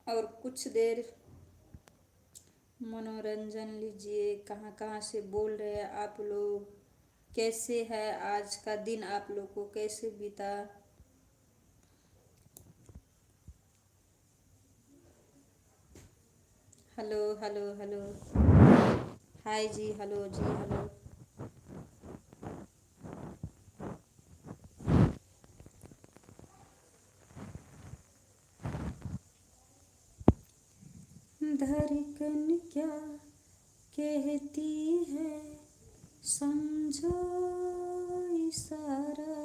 और कुछ देर मनोरंजन लीजिए। कहाँ कहाँ से बोल रहे हैं आप लोग? कैसे है आज का दिन? आप लोग को कैसे बीता? Hello hello hello. Hi ji, hello ji, hello. धड़कन क्या कहती है, समझो इशारा,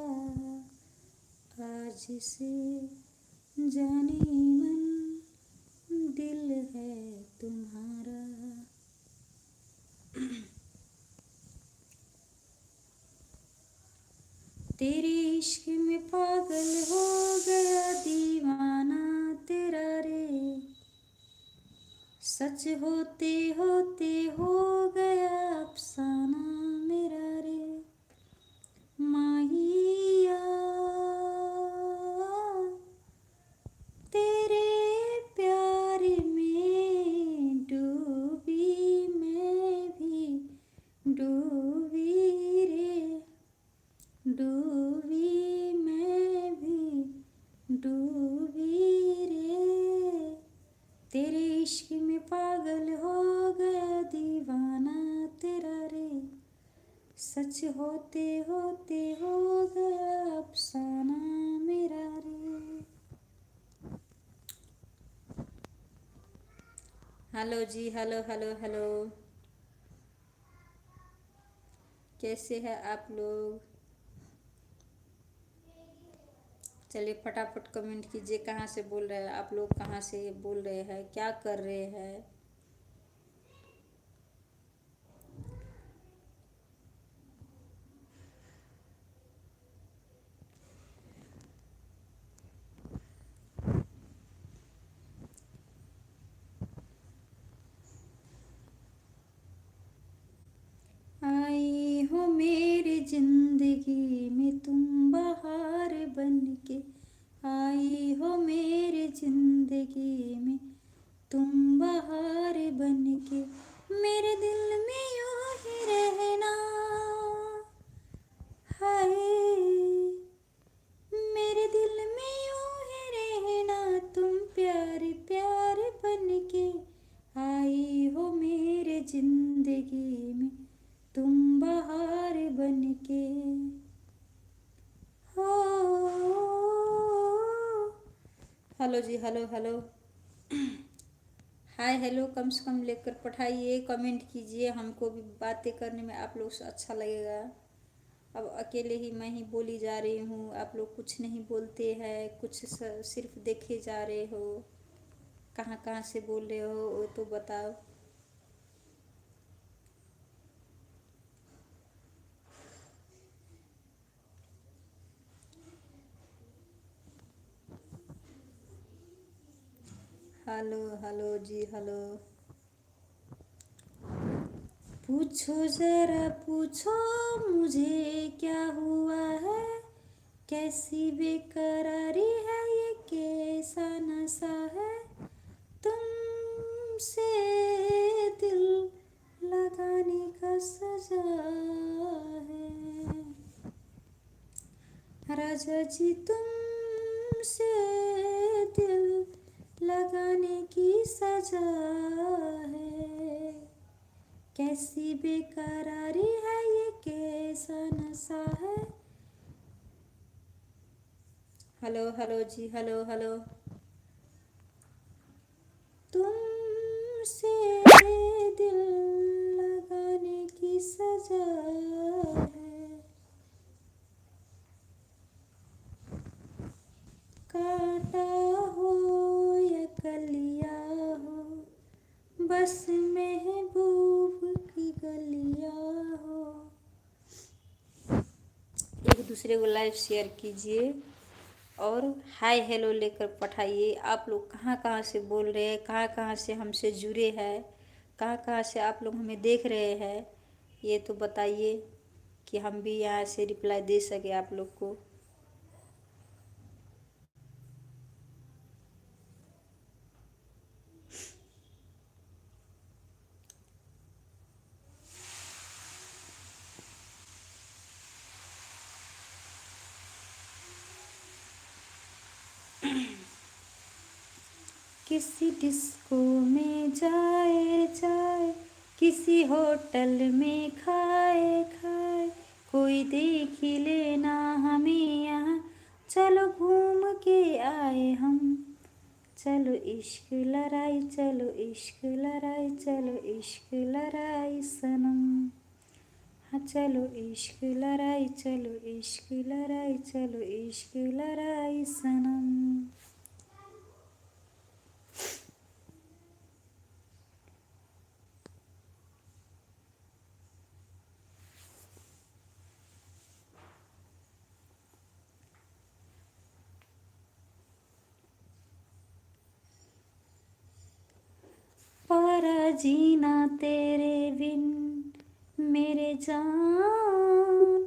आज से जाने मन दिल है तुम्हारा। तेरे इश्क में पागल हो गया दीवाना तेरा रे, सच होते होते हो गया अफसाना मेरा रे। माहिया तेरे प्यार में डूबी मैं भी, डूबी रे, डूबी मैं भी, डूबी रे। तेरे इश्क में पागल हो गया दीवाना तेरा रे, सच होते होते हो गया अफसाना मेरा रे। Hello ji, hello hello hello. कैसे हैं आप लोग? चलिए फटाफट कमेंट कीजिए। कहाँ से बोल रहे हैं आप लोग? कहाँ से बोल रहे हैं? क्या कर रहे हैं? आई हो मेरी जिंदगी में तुम बहार बन के, आई हो मेरी जिंदगी में तुम बहार बन के, मेरे दिल में यूं ही रहना। हाय मेरे दिल में यूं ही रहना, तुम प्यार प्यार बन के आई हो मेरे जिंदगी में तुम बहार बन के। हो hello ji, hello hello. Hi hello कम से कम लेकर पठाइए, कमेंट कीजिए। हमको भी बातें करने में आप लोग से अच्छा लगेगा। अब अकेले ही मैं ही बोली जा रही हूँ, आप लोग कुछ नहीं बोलते हैं, कुछ सिर्फ देखे जा रहे हो। कहाँ कहाँ से बोल रहे हो वो तो बताओ। Hello hello ji, hello. पूछो जरा पूछो मुझे क्या हुआ है, कैसी बेकरारी है ये, कैसा नशा है तुमसे दिल लगाने का सजा है। राजा जी तुमसे दिल लगाने की सजा है, कैसी बेकरारी है ये, कैसा नशा है। Hello hello ji, hello hello. तुमसे दिल लगाने की सजा है, कांटा हो या कलिया हो, बस महबूब की गलिया हो। एक दूसरे को लाइव शेयर कीजिए और हाय हेलो लेकर पठाइए। आप लोग कहाँ कहाँ से बोल रहे हैं? कहाँ कहाँ से हमसे जुड़े हैं? कहाँ कहाँ से आप लोग हमें देख रहे हैं? ये तो बताइए कि हम भी यहाँ से रिप्लाई दे सके आप लोग को। किसी डिस्को में जाए जाए, किसी होटल में खाए खाए, कोई देख ही लेना हमें यहाँ, चलो घूम के आए हम। चलो इश्क लड़ाई, चलो इश्क लड़ाई, चलो इश्क लड़ाई सनम। हाँ चलो इश्क लड़ाई, चलो इश्क लड़ाई, चलो इश्क लड़ाई सनम। पारा जीना तेरे बिन मेरे जान,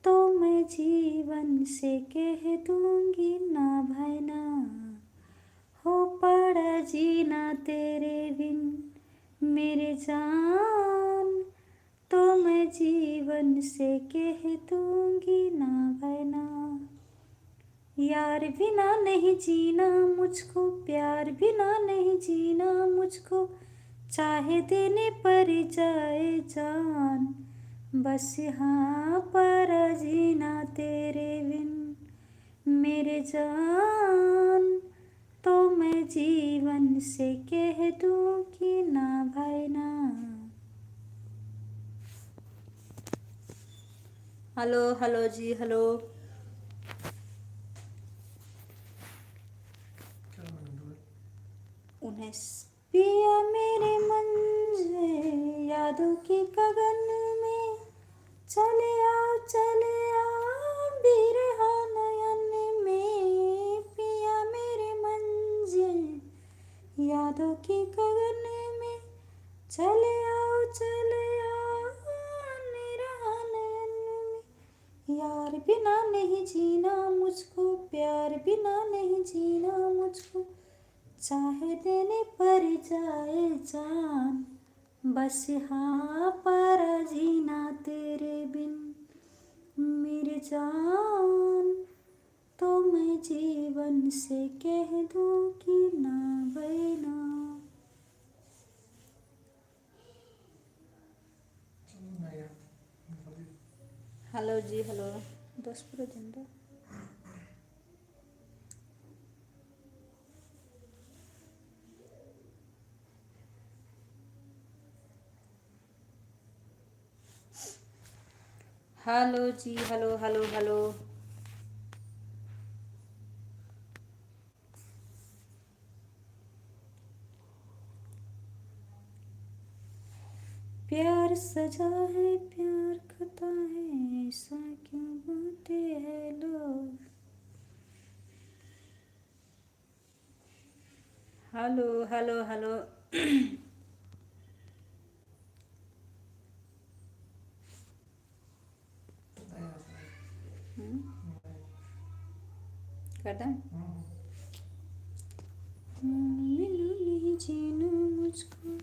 तो मैं जीवन से कह दूंगी ना भाई ना। हो पारा जीना तेरे बिन मेरे जान, तो मैं जीवन से कह दूंगी ना भाई ना। यार बिना नहीं जीना मुझको, प्यार बिना नहीं जीना मुझको, चाहे देने पर जाए जान। बस यहाँ पर जीना तेरे बिन मेरे जान, तो मैं जीवन से कह दूँ कि ना भाई ना। Hello hello ji, hello. उन्हें पिया मेरे मंज़िल यादों की गगन में, चले आओ बिरहा नयन में। पिया मेरे मंज़िल यादों की गगन में, चले आओ बिरहा नयन में। यार बिना नहीं जीना मुझको, प्यार बिना नहीं जीना मुझको, चाहे देने पर जाए जान। बस यहाँ पर जीना तेरे बिन मेरे जान, तो मैं जीवन से कह दूँ कि ना भाई ना। Hello ji, hello. 10 पूरा दिन दो। Hello ji, hello hello hello. प्यार सजा है, प्यार खता है, ऐसा क्यों बोलते हैं लोग। Hello hello hello. कर दें। नहीं जीना मुझको,